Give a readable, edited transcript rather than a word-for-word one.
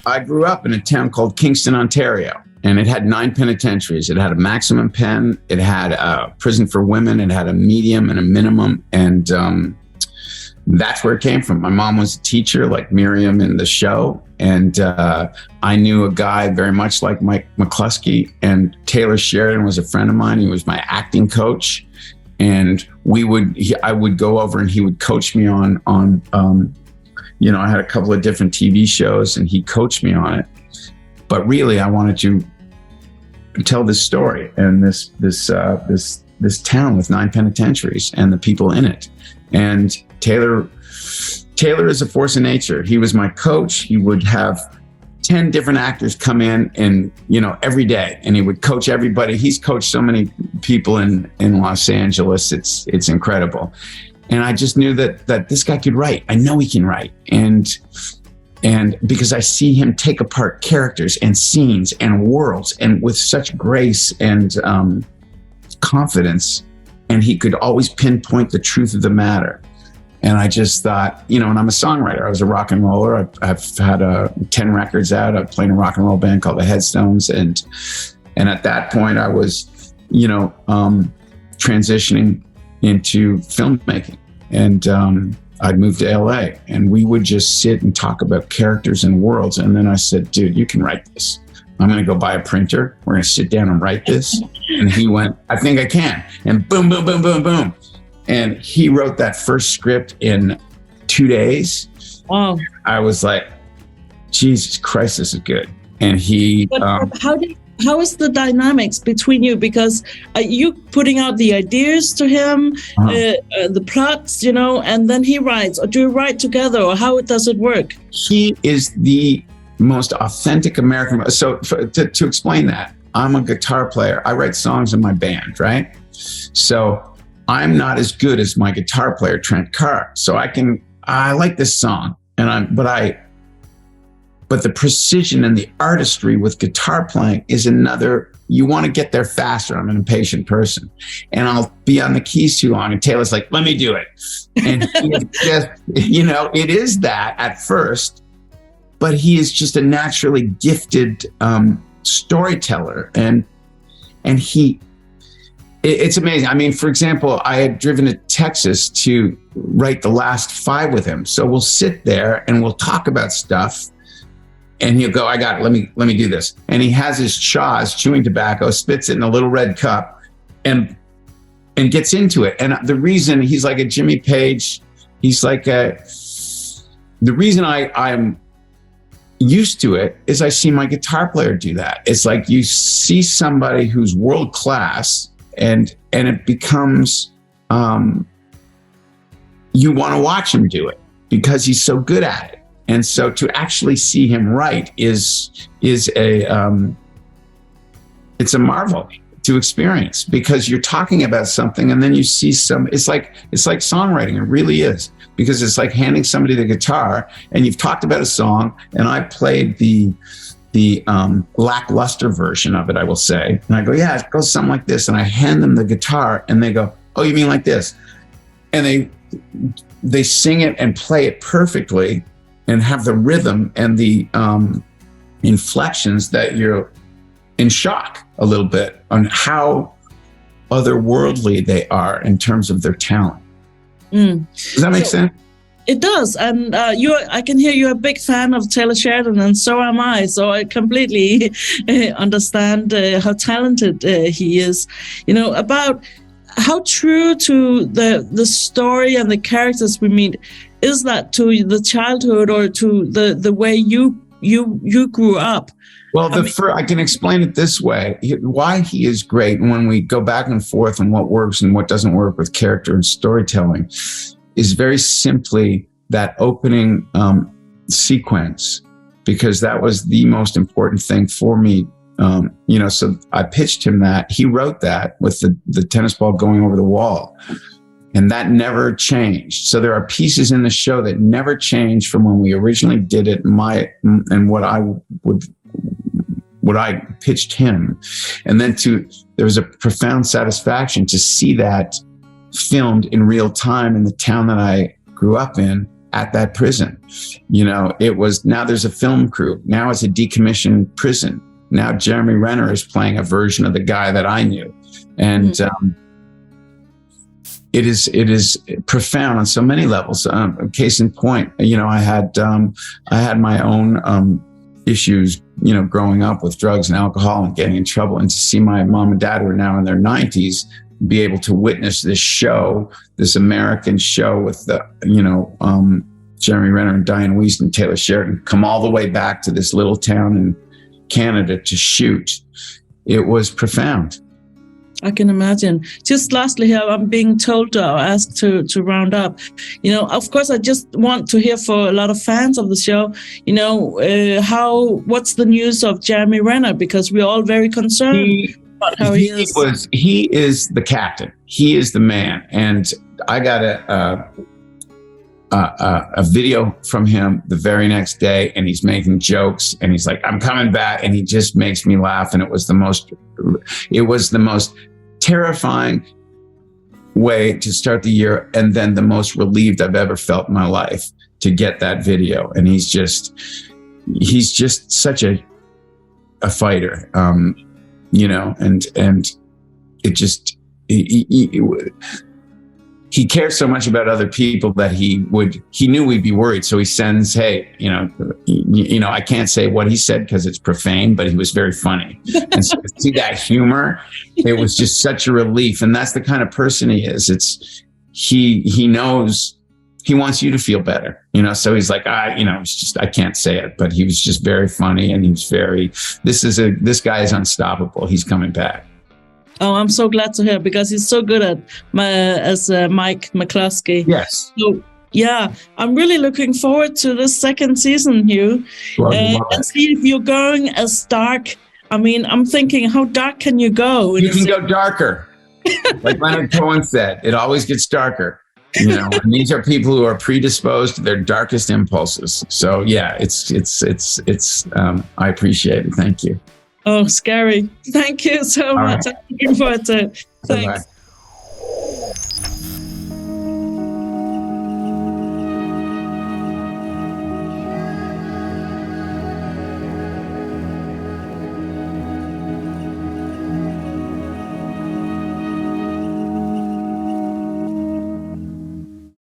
I grew up in a town called Kingston, Ontario, and it had 9 penitentiaries. It had a maximum pen, it had a prison for women, it had a medium and a minimum, and that's where it came from. My mom was a teacher, like Miriam in the show, and I knew a guy very much like Mike McCluskey, and Taylor Sheridan was a friend of mine. He was my acting coach, and I would go over and he would coach me on I had a couple of different TV shows and he coached me on it. But really, I wanted to tell this story and this town with 9 penitentiaries and the people in it. And Taylor is a force of nature. He was my coach. He would have 10 different actors come in and, every day, and he would coach everybody. He's coached so many people in Los Angeles. It's incredible. And I just knew that this guy could write. I know he can write. And because I see him take apart characters and scenes and worlds and with such grace and confidence, and he could always pinpoint the truth of the matter. And I just thought, and I'm a songwriter. I was a rock and roller. I've had 10 records out. I played in a rock and roll band called the Headstones. And at that point I was, transitioning into filmmaking. And I'd moved to LA and we would just sit and talk about characters and worlds. And then I said, dude, you can write this. I'm going to go buy a printer. We're going to sit down and write this. And he went, I think I can. And boom, boom, boom, boom, boom. And he wrote that first script in 2 days. Wow. I was like, Jesus Christ, this is good. And he... How is the dynamics between you? Because you putting out the ideas to him, the plots, and then he writes, or do you write together, or how does it work? He is the most authentic American. So to explain that, I'm a guitar player. I write songs in my band, right? So I'm not as good as my guitar player, Trent Carr. So I like this song, but the precision and the artistry with guitar playing is another. You want to get there faster. I'm an impatient person, and I'll be on the keys too long. And Taylor's like, "Let me do it," and he is just, it is that at first, but he is just a naturally gifted storyteller, and it's amazing. I mean, for example, I had driven to Texas to write the last 5 with him, so we'll sit there and we'll talk about stuff. And he'll go, I got it. Let me do this. And he has his Shaw's chewing tobacco, spits it in a little red cup, and gets into it. And the reason he's like a Jimmy Page, the reason I'm used to it is I see my guitar player do that. It's like you see somebody who's world class, and it becomes you want to watch him do it because he's so good at it. And so to actually see him write is a marvel to experience, because you're talking about something and then you see it's like songwriting. It really is, because it's like handing somebody the guitar and you've talked about a song and I played the lackluster version of it, I will say. And I go, yeah, it goes something like this. And I hand them the guitar and they go, oh, you mean like this? And they sing it and play it perfectly, and have the rhythm and the inflections that you're in shock a little bit on how otherworldly they are in terms of their talent. Does that make sense? It does. And I can hear you're a big fan of Taylor Sheridan, and so am I. So I completely understand how talented he is. About how true to the story and the characters we meet is that to the childhood, or to the way you grew up? Well, I can explain it this way. Why he is great, and when we go back and forth on what works and what doesn't work with character and storytelling, is very simply that opening sequence, because that was the most important thing for me. So I pitched him that. He wrote that with the tennis ball going over the wall. And that never changed. So there are pieces in the show that never changed from when we originally did it, and what I pitched him. And then there was a profound satisfaction to see that filmed in real time in the town that I grew up in, at that prison. It was, now there's a film crew. Now it's a decommissioned prison. Now Jeremy Renner is playing a version of the guy that I knew. And it is profound on so many levels. Case in point, I had my own issues, growing up with drugs and alcohol and getting in trouble, and to see my mom and dad, who are now in their 90s, be able to witness this show, this American show with the, Jeremy Renner and Diane Wiest and Taylor Sheridan, come all the way back to this little town in Canada to shoot. It was profound. I can imagine. Just lastly here, I'm being told or asked to round up. Of course, I just want to hear for a lot of fans of the show, what's the news of Jeremy Renner? Because we're all very concerned about how he is. He is the captain. He is the man. And I got a video from him the very next day, and he's making jokes, and he's like, "I'm coming back," and he just makes me laugh. And it was the most terrifying way to start the year, and then the most relieved I've ever felt in my life to get that video. And he's just such a fighter, and it just, he cares so much about other people that he knew we'd be worried. So he sends, "Hey, I can't say what he said because it's profane, but he was very funny." And so to see that humor, it was just such a relief. And that's the kind of person he is. He knows, he wants you to feel better, so he's like, I can't say it, but he was just very funny. And this guy is unstoppable. He's coming back. Oh, I'm so glad to hear, because he's so good as Mike McCluskey. Yes. So, yeah, I'm really looking forward to this second season, Hugh. And see if you're going as dark. I mean, I'm thinking, how dark can you go? You can go darker. Like Leonard Cohen said, it always gets darker. And these are people who are predisposed to their darkest impulses. So yeah, it's I appreciate it. Thank you. Oh, scary. Thank you so much. Right. I'm looking forward to it. Thanks. Bye-bye.